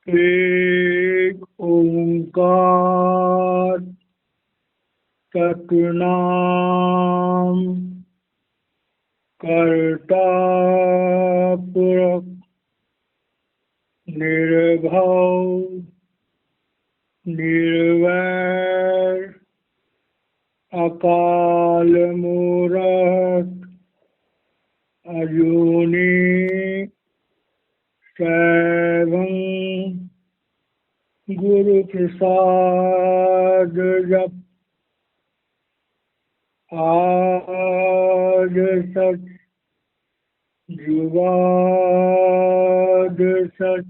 एक ओंकार सतनाम कर्ता पुरख निर्भव निर्वैर अकाल मूरत अजूनी सैवं गुरु प्रसाद जप आज सच जुगाद सच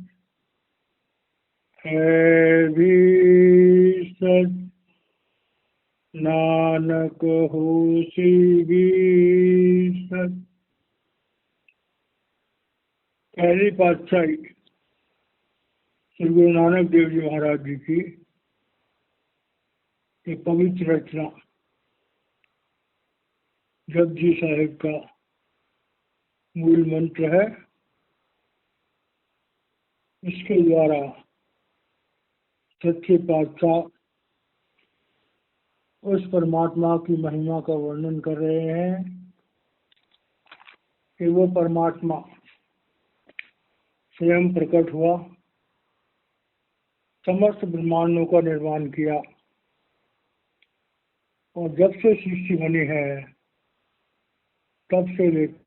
है भी सच नानक होसी भी सच। पहली पातशाही श्री गुरु नानक देव जी महाराज जी की एक पवित्र रचना जपजी साहिब का मूल मंत्र है। इसके द्वारा सच्चे पातशाह उस परमात्मा की महिमा का वर्णन कर रहे हैं कि वो परमात्मा स्वयं प्रकट हुआ, समस्त ब्रह्मांडों का निर्माण किया और जब से सृष्टि बनी है तब से लेकर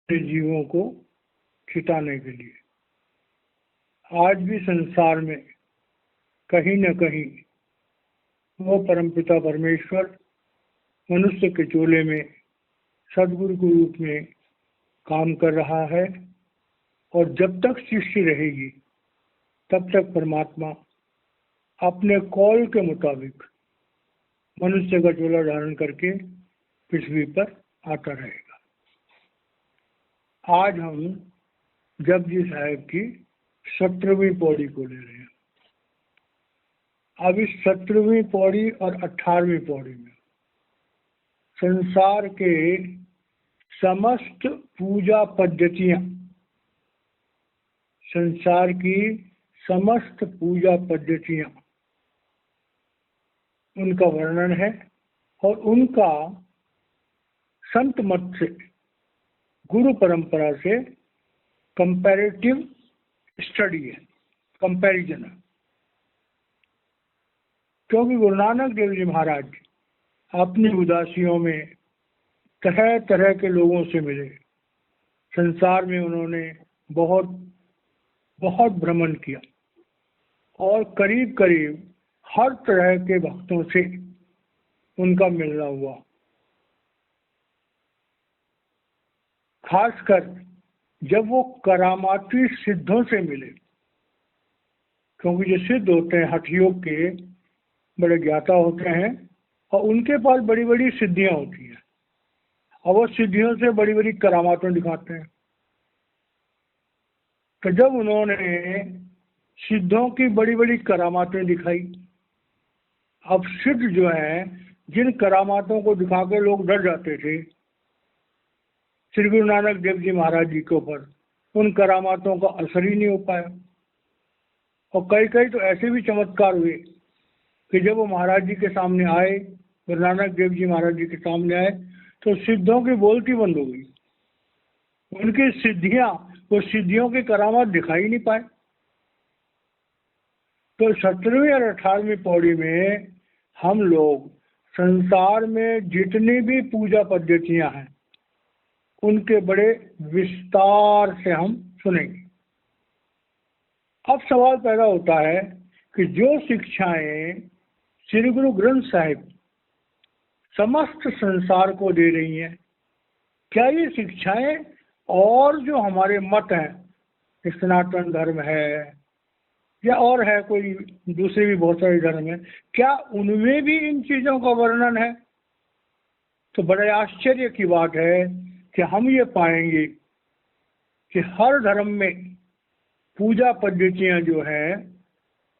जीवों को छिटाने के लिए आज भी संसार में कहीं न कहीं वो परमपिता परमेश्वर मनुष्य के चोले में सदगुरु के रूप में काम कर रहा है और जब तक सृष्टि रहेगी तब तक परमात्मा अपने कॉल के मुताबिक मनुष्य का चोला धारण करके पृथ्वी पर आता रहेगा। आज हम जपजी साहिब की 17वीं पौड़ी को ले रहे हैं। अब इस 17वीं पौड़ी और 18वीं पौड़ी में संसार के समस्त पूजा पद्धतियां, संसार की समस्त पूजा पद्धतियां, उनका वर्णन है और उनका संत मत से, गुरु परंपरा से कंपैरेटिव स्टडी है, कंपैरिजन है। क्योंकि गुरु नानक देव जी महाराज अपनी उदासियों में तरह तरह के लोगों से मिले। संसार में उन्होंने बहुत बहुत भ्रमण किया और करीब करीब हर तरह के भक्तों से उनका मिलना हुआ। खासकर जब वो करामाती सिद्धों से मिले, क्योंकि जो सिद्ध होते हैं हठ योग के बड़े ज्ञाता होते हैं और उनके पास बड़ी बड़ी सिद्धियां होती हैं और वो सिद्धियों से बड़ी बड़ी करामातें दिखाते हैं। तो जब उन्होंने सिद्धों की बड़ी बड़ी करामातें दिखाई, अब सिद्ध जो है जिन करामातों को दिखा के लोग डर जाते थे श्री गुरु नानक देव जी महाराज जी के ऊपर, उन करामातों का असर ही नहीं हो पाया। और कई कई तो ऐसे भी चमत्कार हुए कि जब वो महाराज जी के सामने आए, गुरु नानक देव जी महाराज जी के सामने आए, तो सिद्धों की बोलती बंद हो गई। उनकी सिद्धियां, वो सिद्धियों की करामात दिखाई नहीं पाए। तो 17वीं और 18वीं पौड़ी में हम लोग संसार में जितनी भी पूजा पद्धतियां हैं उनके बड़े विस्तार से हम सुनेंगे। अब सवाल पैदा होता है कि जो शिक्षाएं श्री गुरु ग्रंथ साहिब समस्त संसार को दे रही हैं, क्या ये शिक्षाएं और जो हमारे मत हैं, सनातन धर्म है या और है कोई दूसरे भी बहुत सारे धर्म है, क्या उनमें भी इन चीजों का वर्णन है? तो बड़े आश्चर्य की बात है कि हम ये पाएंगे कि हर धर्म में पूजा पद्धतियां जो है,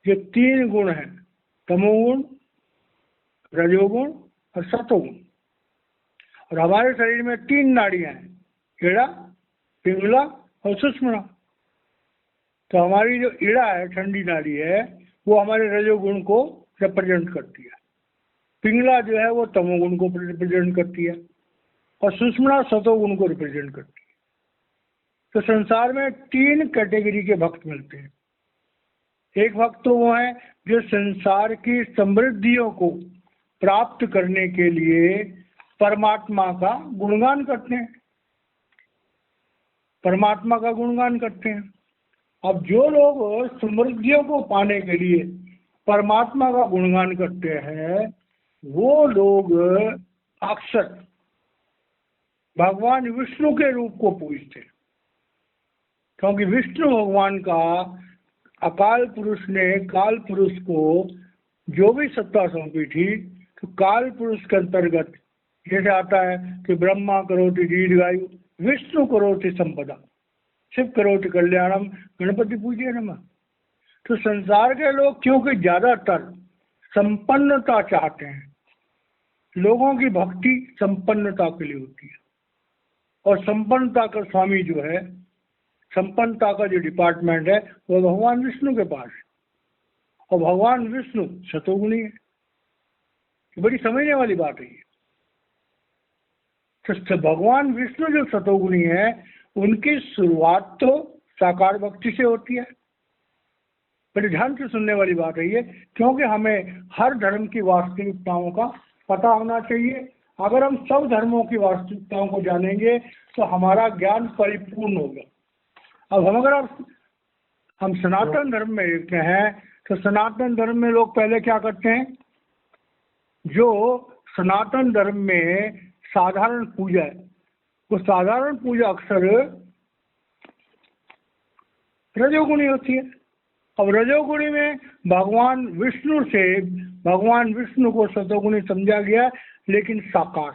ये 3 गुण हैं तमोगुण, रजोगुण और सतोगुण। और हमारे शरीर में 3 नाड़ियां हैं, इड़ा, पिंगला और सुषुम्ना। तो हमारी जो इड़ा है, ठंडी नाड़ी है, वो हमारे रजोगुण को रिप्रेजेंट करती है। पिंगला जो है वो तमोगुण को रिप्रेजेंट करती है और सुषुम्ना सतोगुण को रिप्रेजेंट करती है। तो संसार में 3 कैटेगरी के भक्त मिलते हैं। एक भक्त तो वो है जो संसार की समृद्धियों को प्राप्त करने के लिए परमात्मा का गुणगान करते हैं, परमात्मा का गुणगान करते हैं। अब जो लोग समृद्धियों को पाने के लिए परमात्मा का गुणगान करते हैं, वो लोग अक्सर भगवान विष्णु के रूप को पूजते हैं, क्योंकि विष्णु भगवान का अकाल पुरुष ने काल पुरुष को जो भी सत्ता सौंपी थी, तो काल पुरुष के अंतर्गत जैसे आता है कि ब्रह्मा करोति दीर्घायु, विष्णु करोति संपदा, शिव करोति कल्याणम, गणपति पूज्य नमः। तो संसार के लोग क्योंकि ज्यादातर संपन्नता चाहते हैं, लोगों की भक्ति संपन्नता के लिए होती है, और संपन्नता का स्वामी जो है, संपन्नता का जो डिपार्टमेंट है, वो भगवान विष्णु के पास है। और भगवान विष्णु शतोगुणी है। बड़ी समझने वाली बात है ये। तो भगवान विष्णु जो शतोगुणी है, उनकी शुरुआत तो साकार भक्ति से होती है। बड़े ध्यान से सुनने वाली बात है ये, क्योंकि हमें हर धर्म की वास्तविकताओं का पता होना चाहिए। अगर हम सब धर्मों की वास्तविकताओं को जानेंगे तो हमारा ज्ञान परिपूर्ण होगा। अब हम सनातन धर्म में देखते हैं, तो सनातन धर्म में लोग पहले क्या करते हैं, जो सनातन धर्म में साधारण पूजा है, वो साधारण पूजा अक्सर रजोगुणी होती है। अब रजोगुणी में भगवान विष्णु को सतोगुणी समझा गया, लेकिन साकार।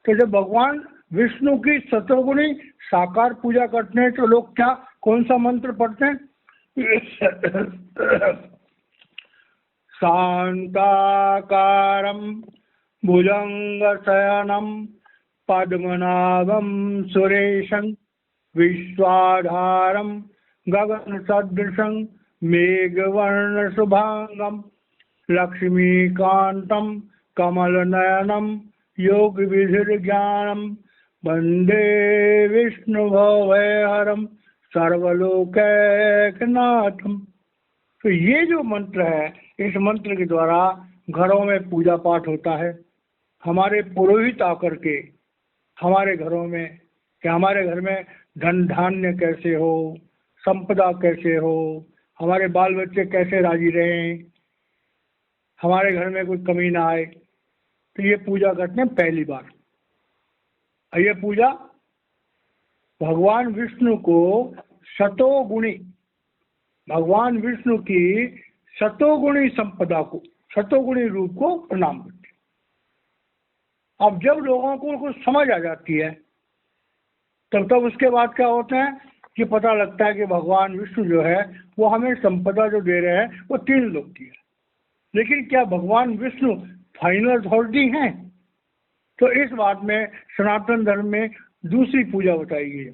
तो जब भगवान विष्णु की सतोगुणी साकार पूजा करते हैं, तो लोग कौन सा मंत्र पढ़ते हैं? शांताकारं भुजंगशयनं पद्मनाभं सुरेशं विश्वाधारं गगनसदृशं मेघवर्णशुभांगं लक्ष्मीकान्तं कमलनयनं योगविधिर्ज्ञानं वंदे विष्णुभवहरं सर्वलोकैकनाथम। तो ये जो मंत्र है, इस मंत्र के द्वारा घरों में पूजा पाठ होता है। हमारे पुरोहित आकर के हमारे घरों में, कि हमारे घर में धन धान्य कैसे हो, संपदा कैसे हो, हमारे बाल बच्चे कैसे राजी रहें, हमारे घर में कोई कमी ना आए, तो ये पूजा करते हैं पहली बार। ये पूजा भगवान विष्णु को शतोगुणी, भगवान विष्णु की शतोगुणी संपदा को, शतोगुणी रूप को प्रणाम करते हैं। अब जब लोगों को कुछ समझ आ जाती है, तब उसके बाद क्या होता है कि पता लगता है कि भगवान विष्णु जो है वो हमें संपदा जो दे रहे हैं वो 3 लोग की है। लेकिन क्या भगवान विष्णु फाइनल अथॉरिटी हैं? तो इस बात में सनातन धर्म में दूसरी पूजा बताई गई है।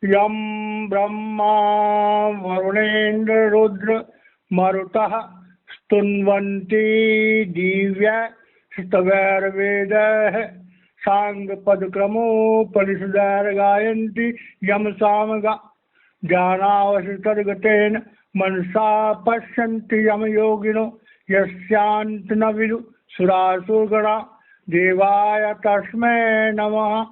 यम ब्रह्मा वरुणेन्द्र रुद्र मरुतः स्तुन्वन्ति दिव्या स्तवैर्वेदैः सांग पदक्रमोपनिषदैर् गायन्ति यम सामगा ज्ञानावशितर्गतेन मनसा पश्यन्ति यम योगिनो यस्यान्त न विदु सुरासुरगणा देवाय तस्मै नमः।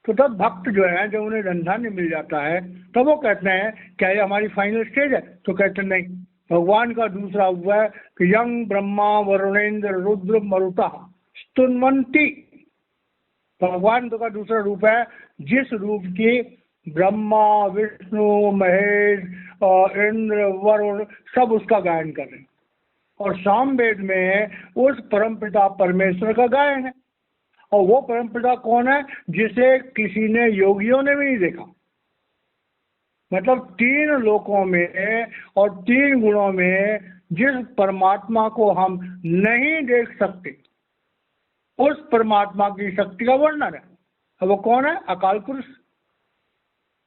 तो तब भक्त जो है, जब उन्हें धन धान्य मिल जाता है, तब वो कहते हैं क्या ये हमारी फाइनल स्टेज है? तो कहते नहीं, भगवान का दूसरा रूप है कि यंग ब्रह्मा वरुणेन्द्र रुद्र मरुता स्तुन्वन्ति। भगवान का दूसरा रूप है जिस रूप की ब्रह्मा विष्णु महेश और इंद्र वरुण सब उसका गायन कर रहे हैं, और सामवेद में उस परमपिता परमेश्वर का गायन है। और वो परमपिता कौन है? जिसे किसी ने, योगियों ने भी नहीं देखा। मतलब 3 लोकों में और 3 गुणों में जिस परमात्मा को हम नहीं देख सकते, उस परमात्मा की शक्ति का वर्णन है। अब वो कौन है? अकाल पुरुष।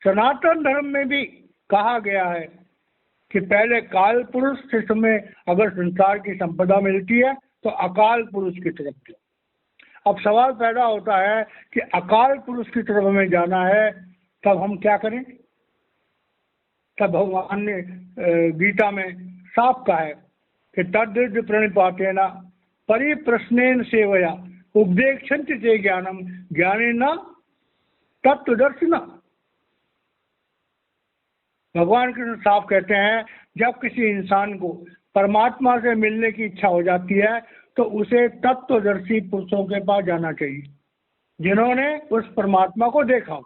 सनातन धर्म में भी कहा गया है कि पहले काल पुरुष से तुम्हें अगर संसार की संपदा मिलती है तो अकाल पुरुष की तरफ जाओ। अब सवाल पैदा होता है कि अकाल पुरुष की तरफ हमें जाना है, तब हम क्या करें? तब भगवान ने गीता में साफ कहा है कि तद्विद्य प्रणिपातेन परिप्रश्नेन सेवया उपदेक्षन्ति ते ज्ञानम ज्ञानेन तत्वदर्शिना। भगवान कृष्ण साफ कहते हैं, जब किसी इंसान को परमात्मा से मिलने की इच्छा हो जाती है तो उसे तत्वदर्शी पुरुषों के पास जाना चाहिए, जिन्होंने उस परमात्मा को देखा,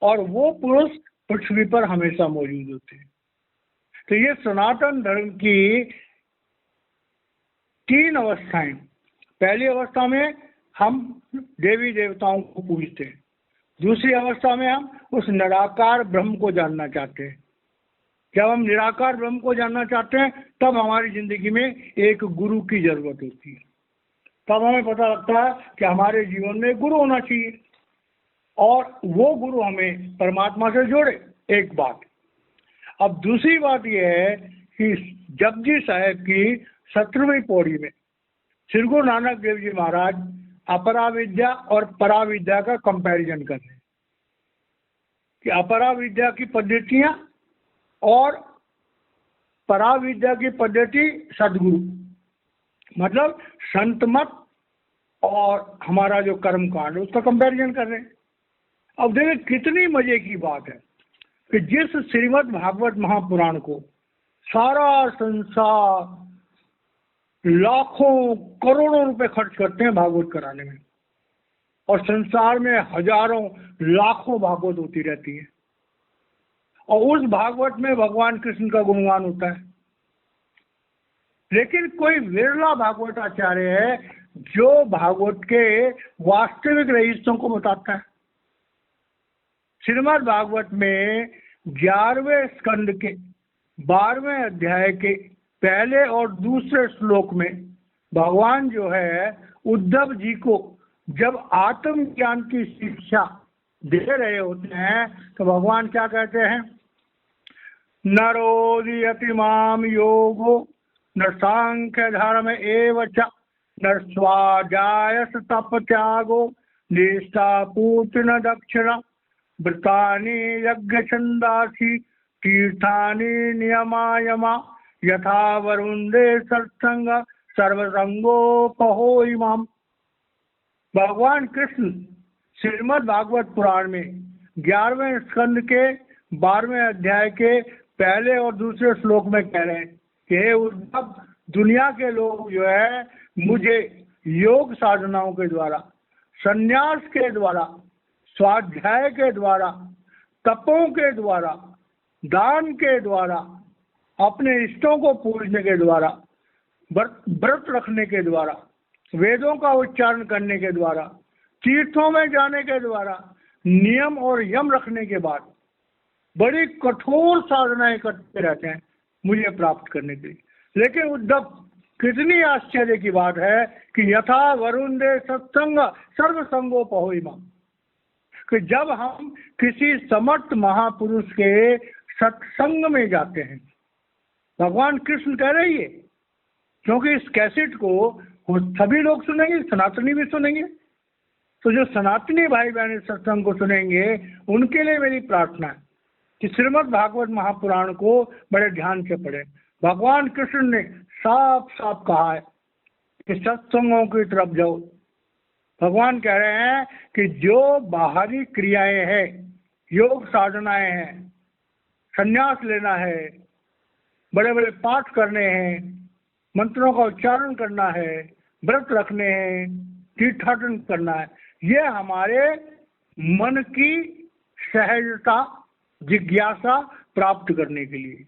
और वो पुरुष पृथ्वी पर हमेशा मौजूद होते हैं। तो ये सनातन धर्म की 3 अवस्थाएं। पहली अवस्था में हम देवी देवताओं को पूजते हैं, दूसरी अवस्था में हम उस निराकार ब्रह्म को जानना चाहते हैं। जब हम निराकार ब्रह्म को जानना चाहते हैं तब हमारी जिंदगी में एक गुरु की जरूरत होती है। तब हमें पता लगता है कि हमारे जीवन में गुरु होना चाहिए और वो गुरु हमें परमात्मा से जोड़े। एक बात। अब दूसरी बात यह है कि जपजी साहेब की 17वीं पौड़ी में श्री गुरु नानक देव जी महाराज अपराविद्या और पराविद्या का कंपैरिजन कर रहे हैं कि अपराविद्या की पद्धतियां और पराविद्या की पद्धति सदगुरु, मतलब संत मत और हमारा जो कर्म कांड उसका कंपैरिजन कर रहे हैं। अब देखिए कितनी मजे की बात है कि जिस श्रीमद् भागवत महापुराण को सारा संसार लाखों करोड़ों रुपए खर्च करते हैं भागवत कराने में, और संसार में हजारों लाखों भागवत होती रहती है, और उस भागवत में भगवान कृष्ण का गुणगान होता है। लेकिन कोई विरला भागवत आचार्य है जो भागवत के वास्तविक रहस्यों को बताता है। श्रीमद् भागवत में 11वें स्कंद के 12वें अध्याय के पहले और दूसरे श्लोक में भगवान जो है उद्धव जी को जब आत्मज्ञान की शिक्षा दे रहे होते हैं तो भगवान क्या कहते हैं? नरोदियति माम योगो न सांख्य धर्म एव च न स्वाध्यायस तप त्यागो निष्ठा पूर्ति न दक्षिणा व्रतानि यज्ञ छंदासी तीर्थानि नियमायमा यथा वरुंदे सत्संग सर्वसंगोपहो इमाम। भगवान कृष्ण श्रीमद् भागवत पुराण में 11वें स्कंद के 12वें अध्याय के पहले और दूसरे श्लोक में कह रहे हैं कि हे उद्धव, दुनिया के लोग जो है मुझे योग साधनाओं के द्वारा, संन्यास के द्वारा, स्वाध्याय के द्वारा, तपों के द्वारा, दान के द्वारा, अपने इष्टों को पूजने के द्वारा, व्रत रखने के द्वारा, वेदों का उच्चारण करने के द्वारा, तीर्थों में जाने के द्वारा, नियम और यम रखने के बाद बड़ी कठोर साधनाएं करते रहते हैं मुझे प्राप्त करने के लिए। लेकिन उद्धव, कितनी आश्चर्य की बात है कि यथा वरुंदे सत्संग सर्वसंगोपहो इमाम, कि जब हम किसी समर्थ महापुरुष के सत्संग में जाते हैं, भगवान कृष्ण कह रही है, क्योंकि इस कैसेट को सभी लोग सुनेंगे, सनातनी भी सुनेंगे, तो जो सनातनी भाई बहन सत्संग को सुनेंगे उनके लिए मेरी प्रार्थना है कि श्रीमद् भागवत महापुराण को बड़े ध्यान से पढ़ें। भगवान कृष्ण ने साफ साफ कहा है कि सत्संगों की तरफ जाओ। भगवान कह रहे हैं कि जो बाहरी क्रियाएं हैं, योग साधनाएं हैं, संन्यास लेना है, बड़े बड़े पाठ करने हैं, मंत्रों का उच्चारण करना है, व्रत रखने हैं, तीर्थाटन करना है, ये हमारे मन की सहजता, जिज्ञासा प्राप्त करने के लिए।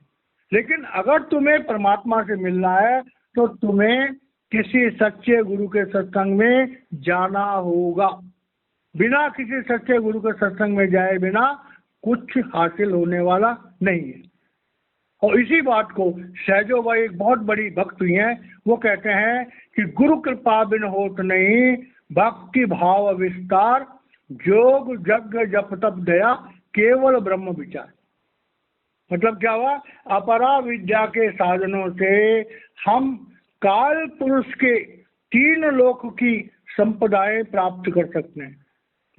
लेकिन अगर तुम्हें परमात्मा से मिलना है तो तुम्हें किसी सच्चे गुरु के सत्संग में जाना होगा। बिना किसी सच्चे गुरु के सत्संग में जाए बिना कुछ हासिल होने वाला नहीं है। और इसी बात को सहजो भाई एक बहुत बड़ी भक्त हुई हैं, वो कहते हैं कि गुरु कृपा बिन होत नहीं, भक्ति भाव विस्तार, जोग जग जप तप दया, केवल ब्रह्म विचार। मतलब क्या हुआ, अपरा विद्या के साधनों से हम काल पुरुष के 3 लोक की संपदाएं प्राप्त कर सकते हैं।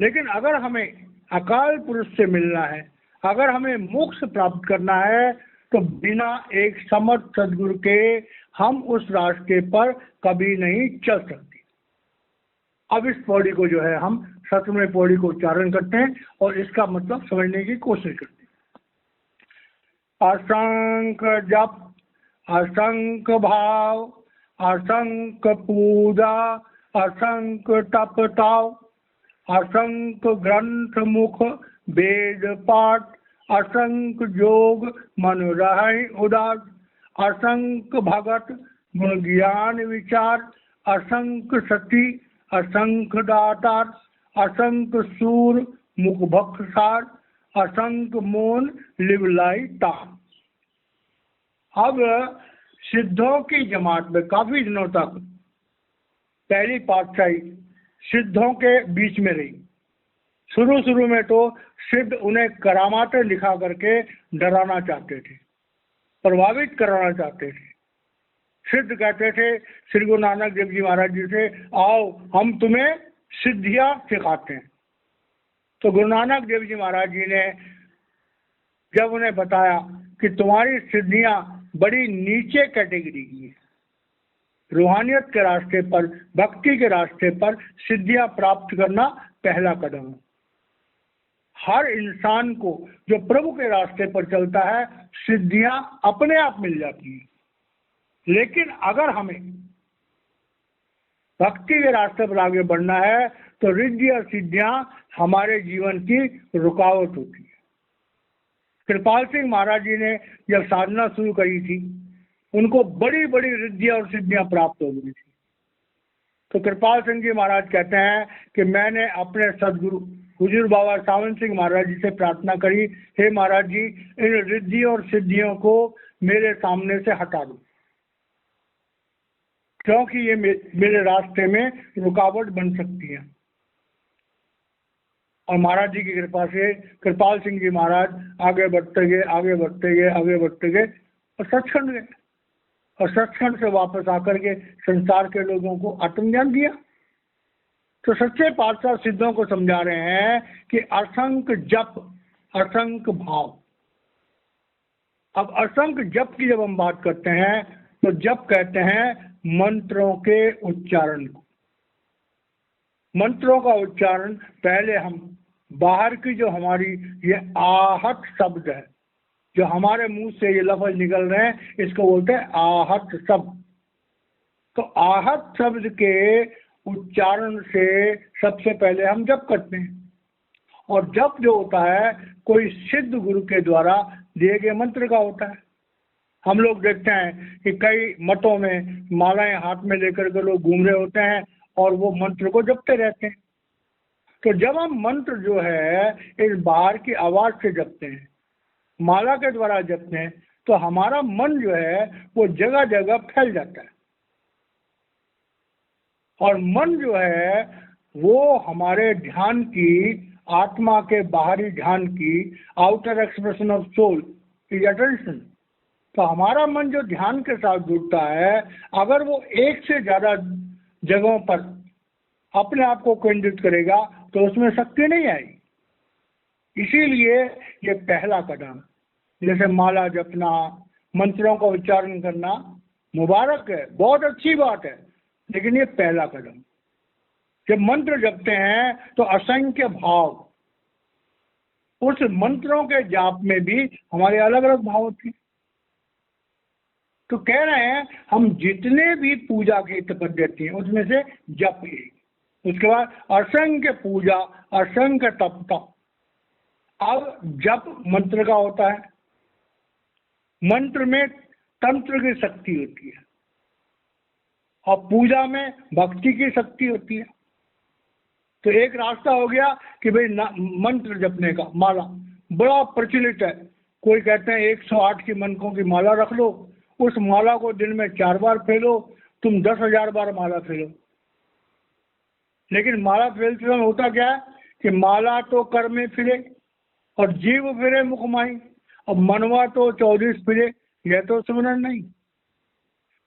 लेकिन अगर हमें अकाल पुरुष से मिलना है, अगर हमें मोक्ष प्राप्त करना है, तो बिना एक समर्थ सदगुरु के हम उस रास्ते पर कभी नहीं चल सकते। अब इस पौड़ी को जो है हम 7वें पौड़ी को उच्चारण करते हैं और इसका मतलब समझने की कोशिश करते हैं। असंख्य जप, असंख्य भाव, असंख्य पूजा, असंख्य तप ताव, असंख्य ग्रंथ मुख वेद पाठ, असंख्य जोग मन रहै उदास, असंख्य भगत गुण ज्ञान विचार, असंख्य सती, असंख्य दातार, असंख्य सूर मुख भक्षसार, असंख्य मौन लिवलाई तार। अब सिद्धों की जमात में काफी दिनों तक पहली पातशाही सिद्धों के बीच में रही। शुरू में तो सिद्ध उन्हें करामातें दिखा करके डराना चाहते थे, प्रभावित कराना चाहते थे। सिद्ध कहते थे श्री गुरु नानक देव जी महाराज जी से, आओ हम तुम्हें सिद्धियां सिखाते हैं। तो गुरु नानक देव जी महाराज जी ने जब उन्हें बताया कि तुम्हारी सिद्धियां बड़ी नीचे कैटेगरी की है, रूहानियत के रास्ते पर, भक्ति के रास्ते पर सिद्धियां प्राप्त करना पहला कदम है। हर इंसान को जो प्रभु के रास्ते पर चलता है सिद्धियां अपने आप मिल जाती हैं। लेकिन अगर हमें भक्ति के रास्ते पर आगे बढ़ना है तो रिद्धि और सिद्धियां हमारे जीवन की रुकावट होती है। कृपाल सिंह महाराज जी ने जब साधना शुरू करी थी, उनको बड़ी बड़ी रिद्धियां और सिद्धियां प्राप्त हो गई थी। तो कृपाल सिंह जी महाराज कहते हैं कि मैंने अपने सदगुरु हुजूर बाबा सावन सिंह महाराज जी से प्रार्थना करी, हे महाराज जी इन रिद्धि और सिद्धियों को मेरे सामने से हटा दो, क्योंकि ये मेरे रास्ते में रुकावट बन सकती है। और महाराज जी की कृपा से कृपाल सिंह जी महाराज आगे बढ़ते गए, आगे बढ़ते गए, आगे बढ़ते गए और सचखंड गए। और सचखंड से वापस आकर के संसार के लोगों को आत्मज्ञान दिया। तो सच्चे पातशाह सिद्धों को समझा रहे हैं कि असंख्य जप, असंख्य भाव। अब असंख्य जप की जब हम बात करते हैं तो जप कहते हैं मंत्रों के उच्चारण को। मंत्रों का उच्चारण पहले हम बाहर की जो हमारी ये आहत शब्द है, जो हमारे मुंह से ये लफ्ज निकल रहे हैं, इसको बोलते हैं आहत शब्द। तो आहत शब्द के उच्चारण से सबसे पहले हम जप करते हैं। और जप जो होता है कोई सिद्ध गुरु के द्वारा दिए गए मंत्र का होता है। हम लोग देखते हैं कि कई मतों में मालाएं हाथ में लेकर के लोग घूम रहे होते हैं और वो मंत्र को जपते रहते हैं। तो जब हम मंत्र जो है इस बाहर की आवाज से जपते हैं, माला के द्वारा जपते हैं, तो हमारा मन जो है वो जगह जगह फैल जाता है। और मन जो है वो हमारे ध्यान की, आत्मा के बाहरी ध्यान की, outer expression of soul is attention. तो हमारा मन जो ध्यान के साथ जुड़ता है, अगर वो एक से ज्यादा जगहों पर अपने आप को केंद्रित करेगा तो उसमें शक्ति नहीं आएगी। इसीलिए ये पहला कदम, जैसे माला जपना, मंत्रों का उच्चारण करना मुबारक है, बहुत अच्छी बात है, लेकिन ये पहला कदम। जब मंत्र जपते हैं तो असंख्य भाव, उस मंत्रों के जाप में भी हमारे अलग अलग भाव होते हैं। तो कह रहे हैं हम जितने भी पूजा की पद्धति हैं उसमें से जप ही, उसके बाद असंख्य पूजा, असंख्य तप। अब जप मंत्र का होता है, मंत्र में तंत्र की शक्ति होती है और पूजा में भक्ति की शक्ति होती है। तो एक रास्ता हो गया कि भाई मंत्र जपने का, माला, बड़ा प्रचलित है। कोई कहते हैं 108 की मनकों की माला रख लो, उस माला को दिन में 4 बार फेलो, तुम 10,000 बार माला फेलो। लेकिन माला फेलते समय होता क्या है कि माला तो कर में फिरे और जीव फिरे मुख माही, और मनवा तो 24 फिरे, यह तो सिमरन नहीं।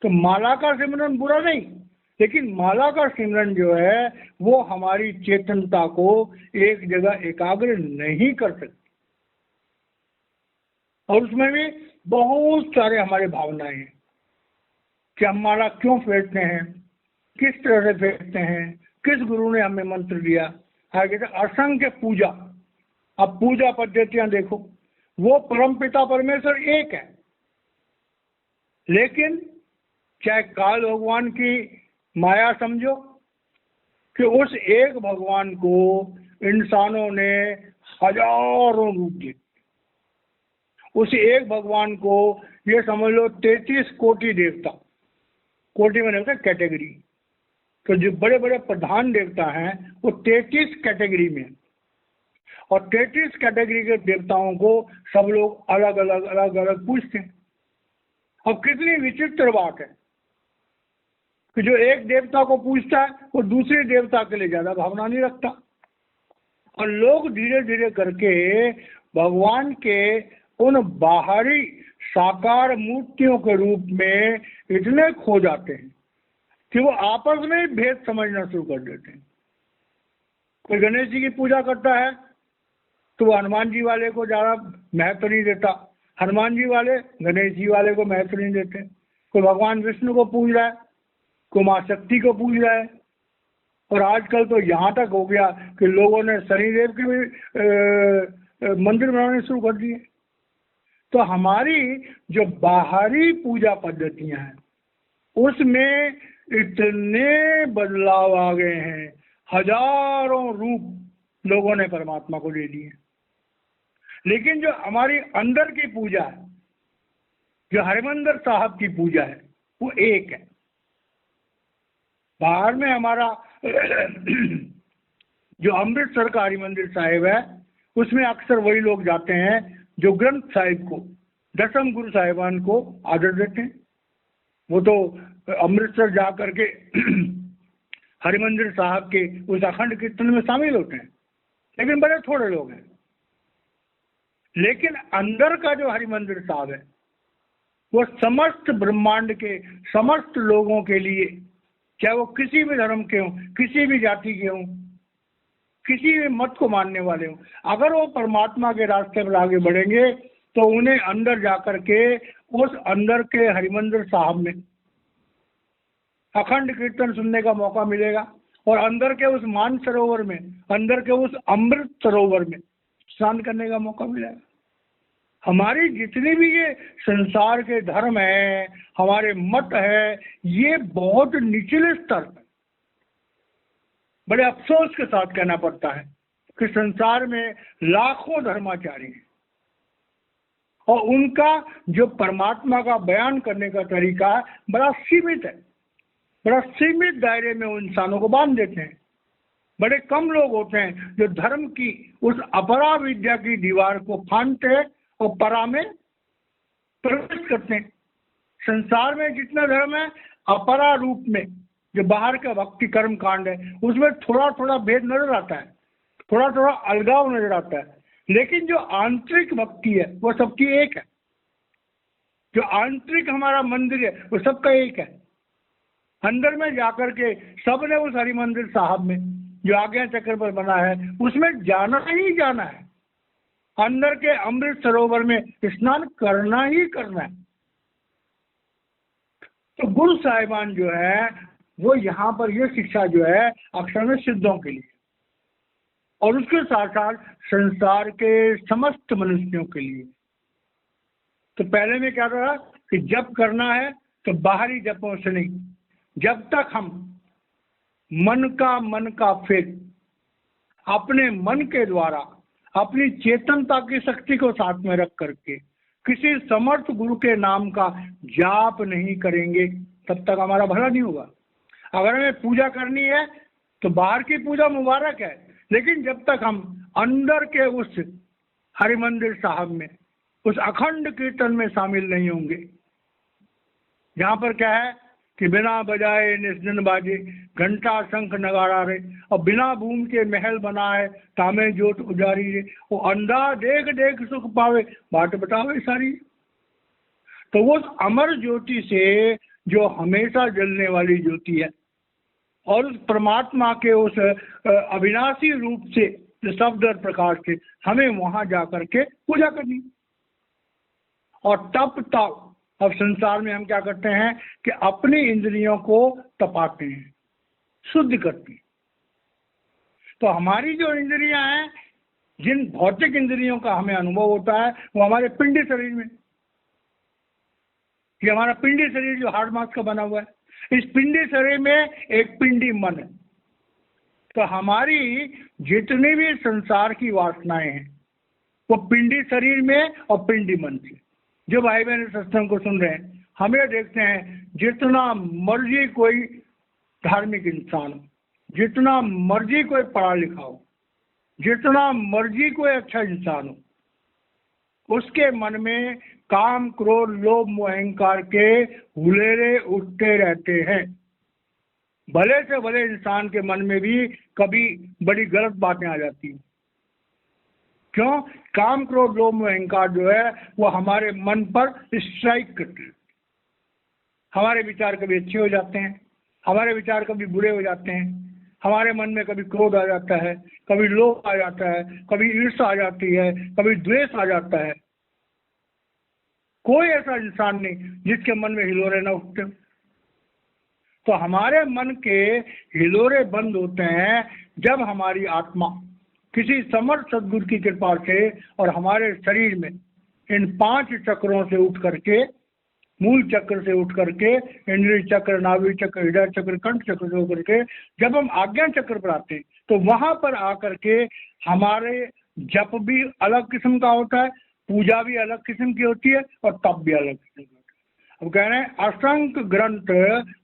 तो माला का सिमरन बुरा नहीं, लेकिन माला का सिमरन जो है वो हमारी चेतनता को एक जगह एकाग्र नहीं कर सकती, और उसमें भी बहुत सारे हमारे भावनाएं हैं कि हम माला क्यों फेरते हैं, किस तरह से फेरते हैं, किस गुरु ने हमें मंत्र दिया। आगे असंख्य पूजा, अब पूजा पद्धतियां देखो, वो परमपिता परमेश्वर एक है, लेकिन चाहे काल भगवान की माया समझो कि उस एक भगवान को इंसानों ने हजारों रूप दिए। उस एक भगवान को ये समझ लो 33 कोटि देवता, कोटि में होता है कैटेगरी, तो जो बड़े बड़े प्रधान देवता हैं वो 33 कैटेगरी में, और 33 कैटेगरी के देवताओं को सब लोग अलग अलग अलग अलग पूजते हैं। अब कितनी विचित्र बात है कि जो एक देवता को पूजता है वो दूसरे देवता के लिए ज्यादा भावना नहीं रखता, और लोग धीरे धीरे करके भगवान के उन बाहरी साकार मूर्तियों के रूप में इतने खो जाते हैं कि वो आपस में ही भेद समझना शुरू कर देते हैं। कोई गणेश जी की पूजा करता है तो वो हनुमान जी वाले को ज़्यादा महत्व नहीं देता, हनुमान जी वाले गणेश जी वाले को महत्व नहीं देते। कोई भगवान विष्णु को पूज रहा है, कोई माँ शक्ति को पूज रहा है, और आजकल तो यहाँ तक हो गया कि लोगों ने शनिदेव के भी मंदिर बनाने शुरू कर दिए। तो हमारी जो बाहरी पूजा पद्धतियां हैं उसमें इतने बदलाव आ गए हैं, हजारों रूप लोगों ने परमात्मा को दे दिए। लेकिन जो हमारी अंदर की पूजा है, जो हरिमंदिर साहब की पूजा है, वो एक है। बाहर में हमारा जो अमृतसर का हरिमंदिर साहिब है उसमें अक्सर वही लोग जाते हैं जो ग्रंथ साहिब को, दसम गुरु साहिबान को आदर देते हैं। वो तो अमृतसर जा करके हरिमंदिर साहब के उस अखंड कीर्तन में शामिल होते हैं, लेकिन बड़े थोड़े लोग हैं। लेकिन अंदर का जो हरिमंदिर साहब है वो समस्त ब्रह्मांड के समस्त लोगों के लिए, चाहे वो किसी भी धर्म के हों, किसी भी जाति के हों, किसी भी मत को मानने वाले हों, अगर वो परमात्मा के रास्ते पर आगे बढ़ेंगे तो उन्हें अंदर जाकर के उस अंदर के हरिमंदिर साहब में अखंड कीर्तन सुनने का मौका मिलेगा, और अंदर के उस मान सरोवर में, अंदर के उस अमृत सरोवर में स्नान करने का मौका मिलेगा। हमारी जितनी भी ये संसार के धर्म है, हमारे मत है, ये बहुत निचले स्तर पर, बड़े अफसोस के साथ कहना पड़ता है कि संसार में लाखों धर्माचारी हैं, और उनका जो परमात्मा का बयान करने का तरीका है बड़ा सीमित है, बड़ा सीमित दायरे में उन इंसानों को बांध देते हैं। बड़े कम लोग होते हैं जो धर्म की उस अपरा विद्या की दीवार को फांदते हैं और परा में प्रवेश करते हैं। संसार में जितना धर्म है, अपरा रूप में जो बाहर का भक्ति कर्म कांड है उसमें थोड़ा थोड़ा भेद नजर आता है, थोड़ा थोड़ा अलगाव नजर आता है, लेकिन जो आंतरिक भक्ति है वो सबकी एक है। जो आंतरिक हमारा मंदिर है वो सबका एक है। अंदर में जाकर के सबने उस हरि मंदिर साहब में जो आज्ञा चक्र पर बना है उसमें जाना ही जाना है, अंदर के अमृत सरोवर में स्नान करना ही करना है। तो गुरु साहिबान जो है वो यहाँ पर ये शिक्षा जो है अक्षर में सिद्धों के लिए, और उसके साथ साथ संसार के समस्त मनुष्यों के लिए। तो पहले में क्या था कि जप करना है तो बाहरी जपों से नहीं, जब तक हम मन का फेर अपने मन के द्वारा अपनी चेतनता की शक्ति को साथ में रख करके किसी समर्थ गुरु के नाम का जाप नहीं करेंगे तब तक हमारा भला नहीं होगा। अगर हमें पूजा करनी है तो बाहर की पूजा मुबारक है, लेकिन जब तक हम अंदर के उस हरिमंदिर साहब में उस अखंड कीर्तन में शामिल नहीं होंगे, जहाँ पर क्या है कि बिना बजाए निस्दिन बाजे, घंटा शंख नगाड़ा रे, और बिना बूम के महल बनाए, तामे जोत उजारी रे, वो अंधा देख देख सुख पावे, बाट बतावे सारी। तो वो अमर ज्योति से, जो हमेशा जलने वाली ज्योति है, और उस परमात्मा के उस अविनाशी रूप से, शब्द और प्रकाश से, हमें वहां जाकर के पूजा करनी। और तप तप अब संसार में हम क्या करते हैं कि अपनी इंद्रियों को तपाते हैं, शुद्ध करते हैं। तो हमारी जो इंद्रियां हैं, जिन भौतिक इंद्रियों का हमें अनुभव होता है, वो हमारे पिंडी शरीर में, ये हमारा पिंडी शरीर जो हार्ड मास का बना हुआ है, इस पिंडी शरीर में एक पिंडी मन है। तो हमारी जितनी भी संसार की वासनाएं हैं, वो पिंडी शरीर में और पिंडी मन से। जो भाई बहन सत्संग को सुन रहे हैं, हमें देखते हैं, जितना मर्जी कोई धार्मिक इंसान हो, जितना मर्जी कोई पढ़ा लिखा हो, जितना मर्जी कोई अच्छा इंसान हो, उसके मन में काम क्रोध लोभ मोह अहंकार के हुलेरे उठते रहते हैं। भले से भले इंसान के मन में भी कभी बड़ी गलत बातें आ जाती हैं। क्यों? काम क्रोध लोभ मोह अहंकार जो है वो हमारे मन पर स्ट्राइक करते हैं। हमारे विचार कभी अच्छे हो जाते हैं, हमारे विचार कभी बुरे हो जाते हैं, हमारे मन में कभी क्रोध आ जाता है, कभी लोभ आ जाता है, कभी ईर्ष्या आ जाती है, कभी द्वेष आ जाता है। कोई ऐसा इंसान नहीं जिसके मन में हिलोरे न उठते। तो हमारे मन के हिलोरे बंद होते हैं जब हमारी आत्मा किसी समर्थ सद्गुरु की कृपा से और हमारे शरीर में इन 5 चक्रों से उठ करके, मूल चक्र से उठ करके, इंद्रिय चक्र, नाभि चक्र, हृदय चक्र, कंठ चक्र से होकर के जब हम आज्ञा चक्र पर आते हैं, तो वहां पर आकर के हमारे जप भी अलग किस्म का होता है, पूजा भी अलग किस्म की होती है, और तप भी अलग किस्म का होता है। अब कह रहे हैं असंख्य ग्रंथ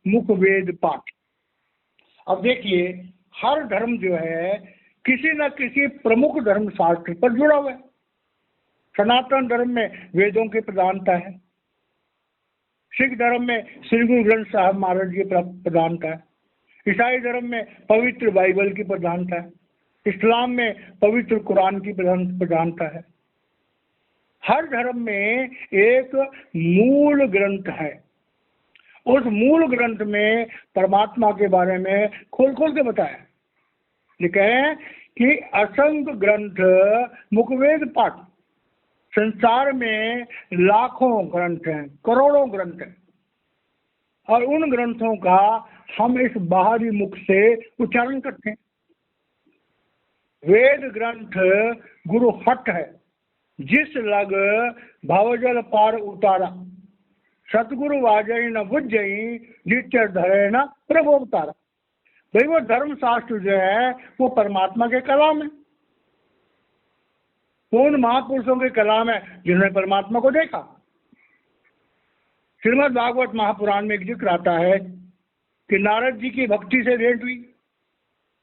मुख वेद पाठ। अब देखिए, हर धर्म जो है किसी न किसी प्रमुख धर्म शास्त्र पर जुड़ा हुआ है। सनातन धर्म में वेदों की प्रधानता है, सिख धर्म में श्री गुरु ग्रंथ साहब महाराज की प्रधानता है, ईसाई धर्म में पवित्र बाइबल की प्रधानता है, इस्लाम में पवित्र कुरान की प्रधानता है। हर धर्म में एक मूल ग्रंथ है। उस मूल ग्रंथ में परमात्मा के बारे में खोल खोल के बताया। लिखे हैं कि असंख्य ग्रंथ मुखवेद पाठ। संसार में लाखों ग्रंथ हैं, करोड़ों ग्रंथ हैं, और उन ग्रंथों का हम इस बाहरी मुख से उच्चारण करते हैं। वेद ग्रंथ गुरु हट है, जिस लग भवजल पार उतारा, सतगुरु वाजई न बुझई, नित्य धरे न प्रभु अवतारा। भाई वो धर्म शास्त्र जो है वो परमात्मा के कलाम है, वो उन महापुरुषों के कलाम है जिन्होंने परमात्मा को देखा। श्रीमद् भागवत महापुराण में एक जिक्र आता है कि नारद जी की भक्ति से भेंट हुई।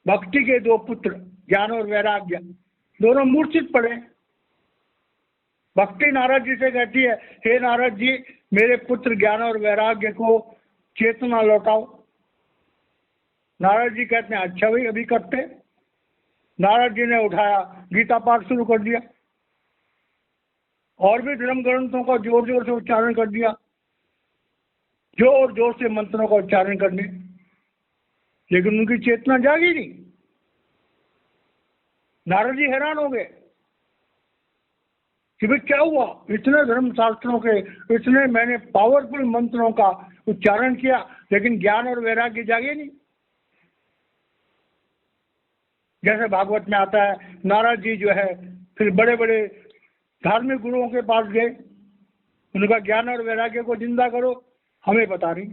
भक्ति के 2 पुत्र ज्ञान और वैराग्य दोनों मूर्छित पड़े। भक्ति नारद जी से कहती है, हे नारद जी, मेरे पुत्र ज्ञान और वैराग्य को चेतना लौटाओ। नारद जी कहते हैं, अच्छा भाई अभी करते। नारद जी ने उठाया, गीता पाठ शुरू कर दिया, और भी धर्म ग्रंथों का जोर जोर से उच्चारण कर दिया, जोर जोर से मंत्रों का उच्चारण करने, लेकिन उनकी चेतना जागी नहीं। नारद जी हैरान हो गए कि भाई क्या हुआ, इतने धर्म शास्त्रों के, इतने मैंने पावरफुल मंत्रों का उच्चारण किया, लेकिन ज्ञान और वैराग्य जागे नहीं। जैसे भागवत में आता है, नारद जी जो है फिर बड़े बड़े धार्मिक गुरुओं के पास गए, उनका ज्ञान और वैराग्य को जिंदा करो, हमें बता रही।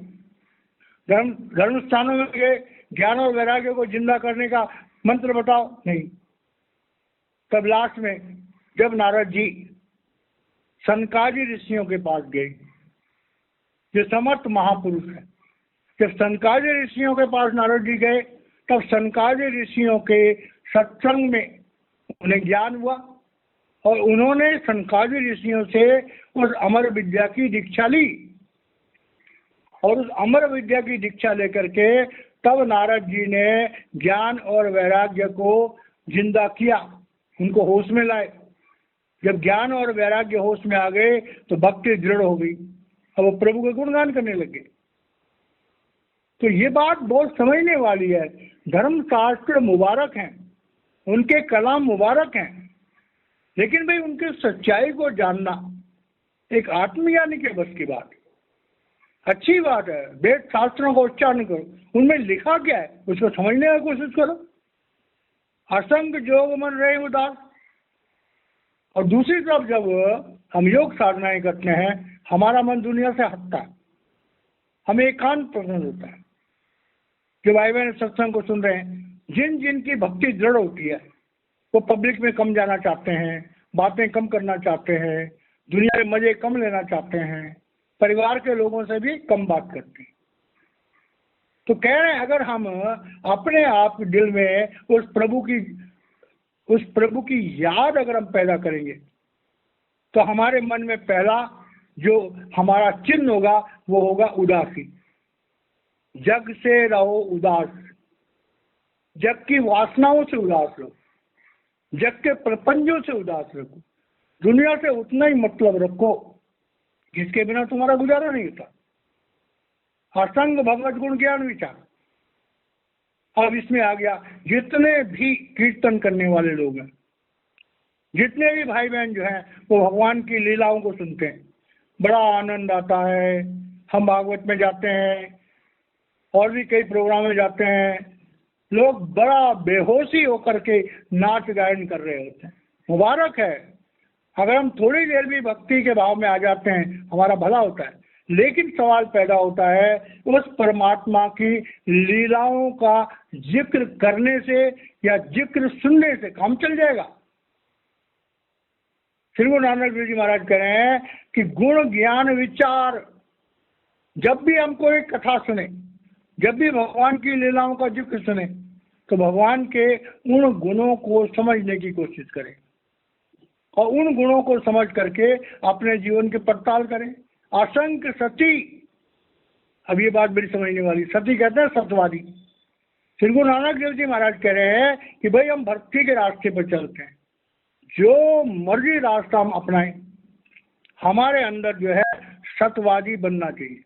धर्म स्थानों में गए, ज्ञान और वैराग्य को जिंदा करने का मंत्र बताओ, नहीं। तब लास्ट में जब नारद जी सनकादि ऋषियों के पास गए, जो समर्थ महापुरुष है, जब सनकादि ऋषियों के पास नारद जी गए, तब सनकादि ऋषियों के सत्संग में उन्हें ज्ञान हुआ, और उन्होंने सनकादि ऋषियों से उस अमर विद्या की दीक्षा ली, और उस अमर विद्या की दीक्षा लेकर के तब नारद जी ने ज्ञान और वैराग्य को जिंदा किया, उनको होश में लाए। जब ज्ञान और वैराग्य होश में आ गए तो भक्ति दृढ़ हो गई, अब वो प्रभु का गुणगान करने लगे। तो ये बात बहुत समझने वाली है। धर्मशास्त्र मुबारक हैं, उनके कलाम मुबारक हैं, लेकिन भाई उनकी सच्चाई को जानना एक आत्मज्ञानी के बस की बात। अच्छी बात है, वेद शास्त्रों को उच्चारण करो, उनमें लिखा क्या है उसको समझने की कोशिश करो। असंग जोग मन रहे उदास। और दूसरी तरफ जब हम योग साधनाएं करते हैं, हमारा मन दुनिया से हटता है, हमें एकांत पसंद होता है। जो भाई बहन सत्संग को सुन रहे हैं, जिन जिन की भक्ति दृढ़ होती है, वो पब्लिक में कम जाना चाहते हैं, बातें कम करना चाहते हैं, दुनिया में मजे कम लेना चाहते हैं, परिवार के लोगों से भी कम बात करते हैं। तो कह रहे हैं अगर हम अपने आप दिल में उस प्रभु की याद अगर हम पैदा करेंगे, तो हमारे मन में पहला जो हमारा चिन्ह होगा वो होगा उदासी। जग से रहो उदास, जग की वासनाओं से उदास रहो, जग के प्रपंचों से उदास रखो, दुनिया से उतना ही मतलब रखो जिसके बिना तुम्हारा गुजारा नहीं होता। असंग भगवत गुण ज्ञान विचार। अब इसमें आ गया जितने भी कीर्तन करने वाले लोग हैं, जितने भी भाई बहन जो हैं वो भगवान की लीलाओं को सुनते हैं, बड़ा आनंद आता है। हम भागवत में जाते हैं और भी कई प्रोग्राम में जाते हैं, लोग बड़ा बेहोशी होकर के नाच गायन कर रहे होते हैं। मुबारक है, अगर हम थोड़ी देर भी भक्ति के भाव में आ जाते हैं हमारा भला होता है। लेकिन सवाल पैदा होता है उस परमात्मा की लीलाओं का जिक्र करने से या जिक्र सुनने से काम चल जाएगा। श्री गुरु नानक देव जी महाराज कह रहे हैं कि गुण ज्ञान विचार। जब भी हम कोई कथा सुने, जब भी भगवान की लीलाओं का जिक्र सुने, तो भगवान के उन गुणों को समझने की कोशिश करें और उन गुणों को समझ करके अपने जीवन के पड़ताल करें। असंख्य सती, अब ये बात बड़ी समझने वाली, सती कहते हैं सत्यवादी। श्री गुरु नानक देव जी महाराज कह रहे हैं कि भाई हम भक्ति के रास्ते पर चलते हैं, जो मर्जी रास्ता हम अपनाएं, हमारे अंदर जो है सत्यवादी बनना चाहिए,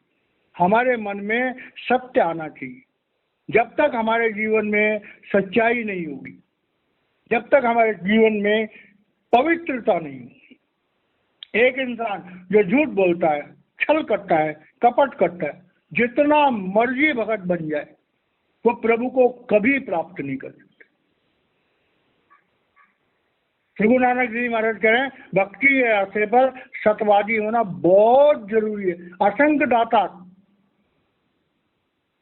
हमारे मन में सत्य आना चाहिए। जब तक हमारे जीवन में सच्चाई नहीं होगी, जब तक हमारे जीवन में पवित्रता नहीं होगी, एक इंसान जो झूठ बोलता है, छल करता है, कपट करता है, जितना मर्जी भगत बन जाए, वो प्रभु को कभी प्राप्त नहीं कर सकते। श्री गुरु नानक जी महाराज कह रहे हैं भक्ति के रास्ते पर सत्यवादी होना बहुत जरूरी है। असंख्य दाता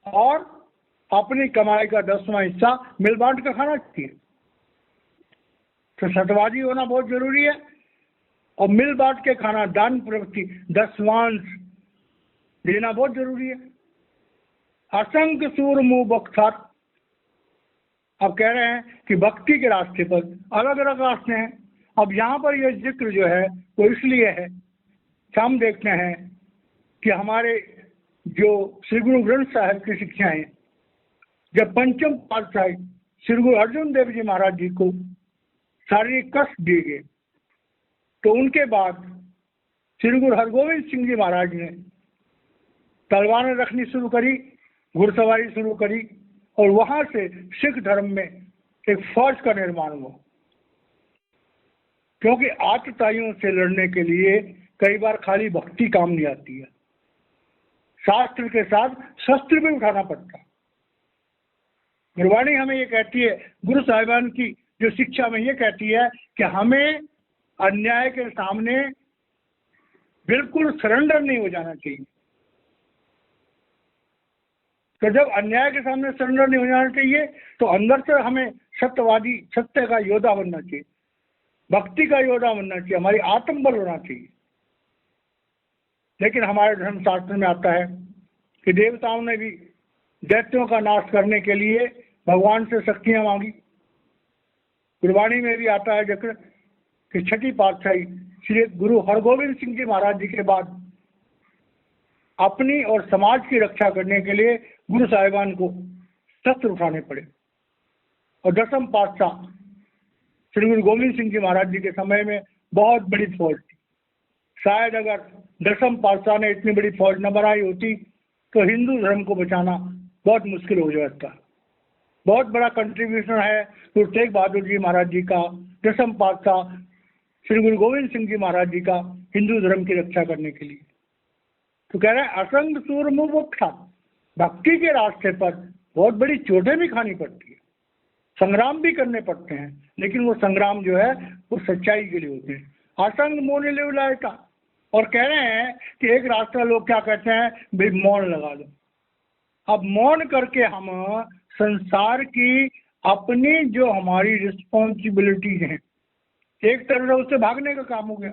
और अपनी कमाई का 10वां हिस्सा मिल बांट कर खाना चाहिए। तो सत्यवादी होना बहुत जरूरी है और मिल बांट के खाना, दान प्रवृत्ति, 10वांश देना बहुत जरूरी है। असंख्य सूर मुंह बख्तार। अब कह रहे हैं कि भक्ति के रास्ते पर अलग अलग रास्ते हैं। अब यहाँ पर यह जिक्र जो है वो इसलिए है कि हम देखते हैं कि हमारे जो श्री गुरु ग्रंथ साहिब की शिक्षाएं, जब पंचम पातशाही श्री गुरु अर्जुन देव जी महाराज जी को शारीरिक कष्ट दिए गए, तो उनके बाद श्री गुरु हरगोविंद सिंह जी महाराज ने तलवारें रखनी शुरू करी, घुड़सवारी शुरू करी, और वहां से सिख धर्म में एक फौज का निर्माण हुआ। क्योंकि आतताइयों से लड़ने के लिए कई बार खाली भक्ति काम नहीं आती है, शास्त्र के साथ शस्त्र भी उठाना पड़ता है। गुरबाणी हमें ये कहती है, गुरु साहिबान की जो शिक्षा में ये कहती है कि हमें अन्याय के सामने बिल्कुल सरेंडर नहीं हो जाना चाहिए। तो जब अन्याय के सामने सरेंडर नहीं हो जाना चाहिए, तो अंदर से हमें सत्यवादी, सत्य का योद्धा बनना चाहिए, भक्ति का योद्धा बनना चाहिए, हमारी आत्मबल होना चाहिए। लेकिन हमारे धर्मशास्त्र में आता है कि देवताओं ने भी दैत्यों का नाश करने के लिए भगवान से शक्तियां मांगी। गुरबाणी में भी आता है जिक्र कि छठी पातशाही श्री गुरु हरगोविंद सिंह जी महाराज जी के बाद अपनी और समाज की रक्षा करने के लिए गुरु साहिबान को शस्त्र उठाने पड़े। और दसम पातशाह श्री गुरु गोविंद सिंह जी महाराज जी के समय में बहुत बड़ी फौज थी। शायद अगर दसम पातशाह ने इतनी बड़ी फौज न बनाई होती तो हिंदू धर्म को बचाना बहुत मुश्किल हो जाता। बहुत बड़ा कंट्रीब्यूशन है गुरु तेग बहादुर जी महाराज जी का, दसम पातशाह श्री गुरु गोविंद सिंह जी महाराज जी का हिंदू धर्म की रक्षा करने के लिए। तो कह रहे हैं असंग सूर मुख उठा, भक्ति के रास्ते पर बहुत बड़ी चोटें भी खानी पड़ती है, संग्राम भी करने पड़ते हैं, लेकिन वो संग्राम जो है वो सच्चाई के लिए होते हैं। असंग मोन ले का। और कह रहे हैं कि एक रास्ता लोग क्या कहते हैं, भाई मौन लगा दो। अब मौन करके हम संसार की अपनी जो हमारी रिस्पॉन्सिबिलिटीज हैं, एक तरह से उससे भागने का काम हो गया।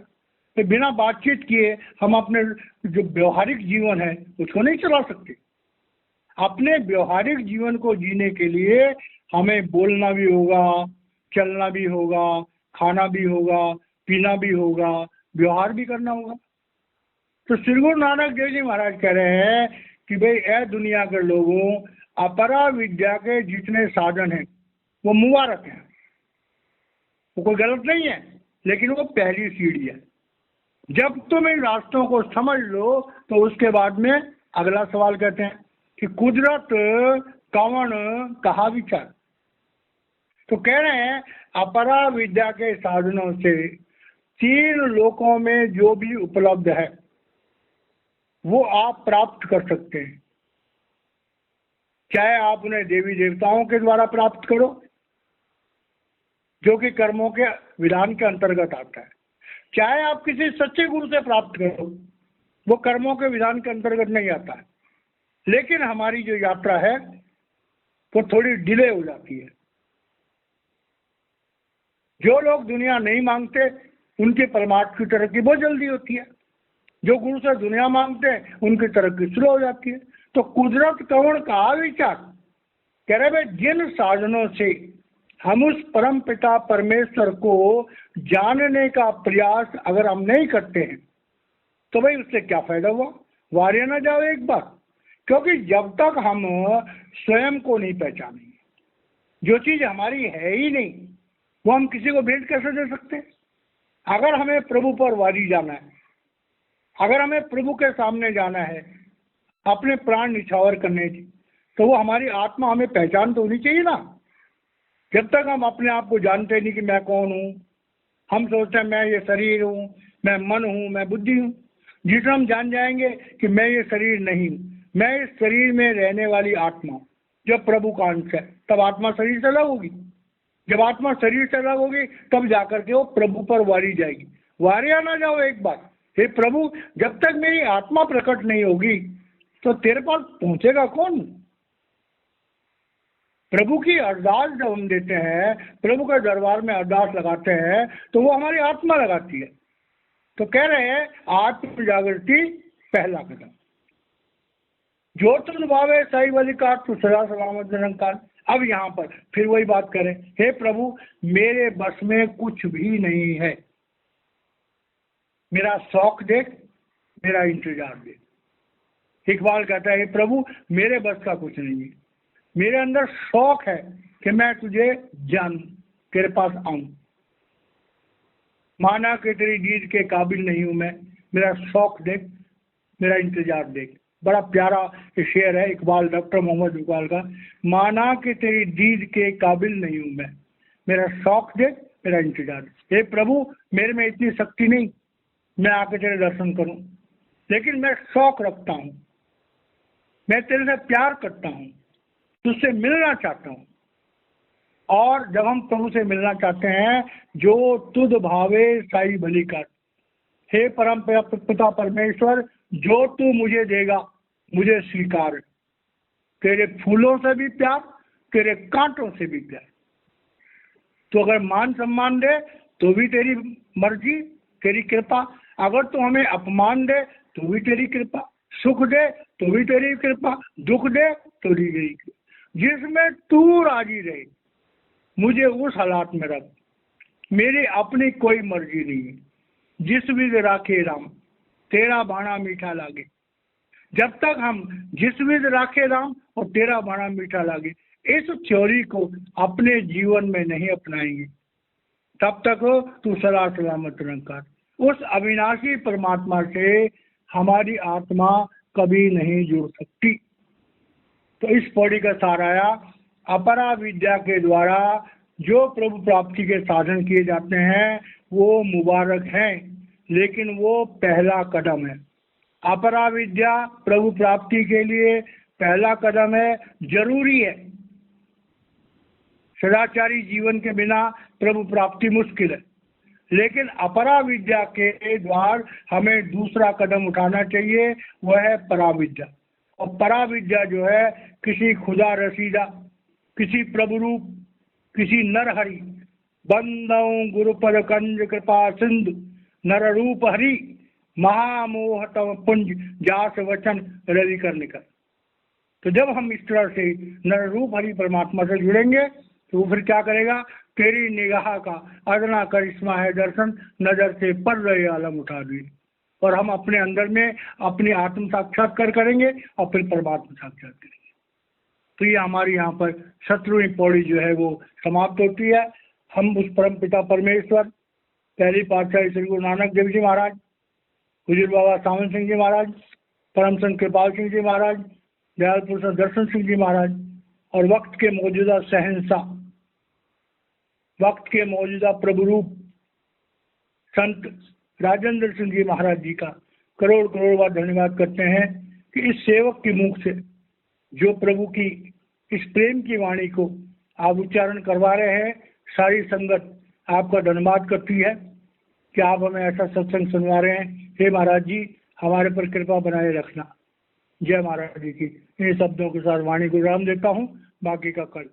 तो बिना बातचीत किए हम अपने जो व्यवहारिक जीवन है उसको नहीं चला सकते। अपने व्यवहारिक जीवन को जीने के लिए हमें बोलना भी होगा, चलना भी होगा, खाना भी होगा, पीना भी होगा, व्यवहार भी करना होगा। तो श्री गुरु नानक देव जी महाराज कह रहे हैं कि भाई ए दुनिया के लोगों, अपरा विद्या के जितने साधन हैं वो मुबारक हैं, वो कोई गलत नहीं है, लेकिन वो पहली सीढ़ी है। जब तुम इन रास्तों को समझ लो तो उसके बाद में अगला सवाल कहते हैं कि कुदरत कौन कहा विचार। तो कह रहे हैं अपरा विद्या के साधनों से तीन लोकों में जो भी उपलब्ध है वो आप प्राप्त कर सकते हैं। चाहे आप उन्हें देवी देवताओं के द्वारा प्राप्त करो, जो कि कर्मों के विधान के अंतर्गत आता है, चाहे आप किसी सच्चे गुरु से प्राप्त करो, वो कर्मों के विधान के अंतर्गत नहीं आता है। लेकिन हमारी जो यात्रा है वो थोड़ी डिले हो जाती है। जो लोग दुनिया नहीं मांगते उनके परमार्थ की तरक्की बहुत जल्दी होती है, जो गुरु से दुनिया मांगते हैं उनकी तरक्की स्लो हो जाती है। तो कुदरत कौन कहा विचार। कह रहे भाई जिन साधनों से हम उस परम पिता परमेश्वर को जानने का प्रयास अगर हम नहीं करते हैं तो भाई उससे क्या फायदा हुआ, वार्य ना जाओ एक बार। क्योंकि जब तक हम स्वयं को नहीं पहचानेंगे, जो चीज हमारी है ही नहीं, वो हम किसी को भेंट कैसे दे सकते हैं। अगर हमें प्रभु पर वारी जाना है, अगर हमें प्रभु के सामने जाना है अपने प्राण निछावर करने की, तो वो हमारी आत्मा हमें पहचान तो होनी चाहिए ना। जब तक हम अपने आप को जानते नहीं कि मैं कौन हूँ, हम सोचते हैं मैं ये शरीर हूँ, मैं मन हूँ, मैं बुद्धि हूँ। जिस हम जान जाएंगे कि मैं ये शरीर नहीं हूँ, मैं इस शरीर में रहने वाली आत्मा जो प्रभु का अंश है, तब आत्मा शरीर से अलग होगी। जब आत्मा शरीर से अलग होगी तब जाकर के वो प्रभु पर वारी जाएगी। वारी ना जाओ एक बार, हे प्रभु जब तक मेरी आत्मा प्रकट नहीं होगी तो तेरे पास पहुंचेगा कौन। प्रभु की अरदास जब हम देते हैं, प्रभु के दरबार में अरदास लगाते हैं, तो वो हमारी आत्मा लगाती है। तो कह रहे हैं आत्म जागृति पहला कदम। जो तुम भावे सही वाली का तू सदा सलामत निरंकार। अब यहाँ पर फिर वही बात करें, हे प्रभु मेरे बस में कुछ भी नहीं है, मेरा शौक देख, मेरा इंतजार देख। इकबाल कहता है हे प्रभु मेरे बस का कुछ नहीं है, मेरे अंदर शौक है कि मैं तुझे जानूं, तेरे पास आऊं। माना कि तेरी दीद के काबिल नहीं हूं मैं, मेरा शौक देख, मेरा इंतजार देख। बड़ा प्यारा शेर है इकबाल, डॉक्टर मोहम्मद इकबाल का। माना कि तेरी दीद के काबिल नहीं हूं मैं, मेरा शौक देख, मेरा इंतजार। हे प्रभु मेरे में इतनी शक्ति नहीं मैं आके तेरे दर्शन करूं, लेकिन मैं शौक रखता हूं, मैं तेरे से प्यार करता हूं, तुझसे मिलना चाहता हूं। और जब हम प्रभु से मिलना चाहते हैं, जो तुध भावे साई भली कर। हे परम पिता परमेश्वर जो तू मुझे देगा मुझे स्वीकार। तेरे फूलों से भी प्यार, तेरे कांटों से भी प्यार। तो अगर मान सम्मान दे तो भी तेरी मर्जी, तेरी कृपा। अगर तू हमें अपमान दे तो भी तेरी कृपा, सुख दे तो भी तेरी कृपा, दुख दे तो दी गई। जिसमें तू राजी रहे मुझे उस हालात में रख, मेरी अपनी कोई मर्जी नहीं है, जिस विध राखे राम तेरा भाणा मीठा लागे। जब तक हम जिस विध राखे राम और तेरा भाणा मीठा लागे इस थ्योरी को अपने जीवन में नहीं अपनाएंगे, तब तक तू सदा सलामत निरंकार। उस अविनाशी परमात्मा से हमारी आत्मा कभी नहीं जुड़ सकती। तो इस पौड़ी का सार आया, अपरा विद्या के द्वारा जो प्रभु प्राप्ति के साधन किए जाते हैं वो मुबारक हैं, लेकिन वो पहला कदम है। अपरा विद्या प्रभु प्राप्ति के लिए पहला कदम है, जरूरी है। सदाचारी जीवन के बिना प्रभु प्राप्ति मुश्किल है, लेकिन अपरा विद्या के द्वार हमें दूसरा कदम उठाना चाहिए, वह है पराविद्या। और पराविद्या जो है किसी खुदा रसीदा, किसी प्रभु रूप, किसी नरहरि, बंदौ गुरुपद कंज कृपा सिंधु नर रूप हरि महामोह तम पुंज जास वचन रवि कर निकल। तो जब हम इस तरह से नर रूप हरि परमात्मा से जुड़ेंगे तो वो फिर क्या करेगा, तेरी निगाह का अदना करिश्मा है दर्शन, नजर से पड़ रहे आलम उठा दिए। और हम अपने अंदर में अपनी आत्म साक्षात्कार करेंगे और फिर परमात्मा साक्षात करेंगे। तो ये हमारी यहाँ पर 17वीं पौड़ी जो है वो समाप्त होती है। हम उस परम पिता परमेश्वर पहली पातशाही श्री गुरु नानक देव जी महाराज, हुजूर बाबा सावन सिंह जी महाराज, परम संत कृपाल सिंह जी महाराज, दयाल पुरुष दर्शन सिंह जी महाराज और वक्त के मौजूदा शहंशाह, वक्त के मौजूदा प्रभु रूप संत राजेंद्र सिंह जी महाराज जी का करोड़ करोड़ बार धन्यवाद करते हैं कि इस सेवक के मुख से जो प्रभु की इस प्रेम की वाणी को आप उच्चारण करवा रहे हैं, सारी संगत आपका धन्यवाद करती है कि आप हमें ऐसा सत्संग सुनवा रहे हैं। हे महाराज जी, हमारे पर कृपा बनाए रखना। जय महाराज जी की। इन शब्दों के साथ वाणी को विराम देता हूँ, बाकी का कल।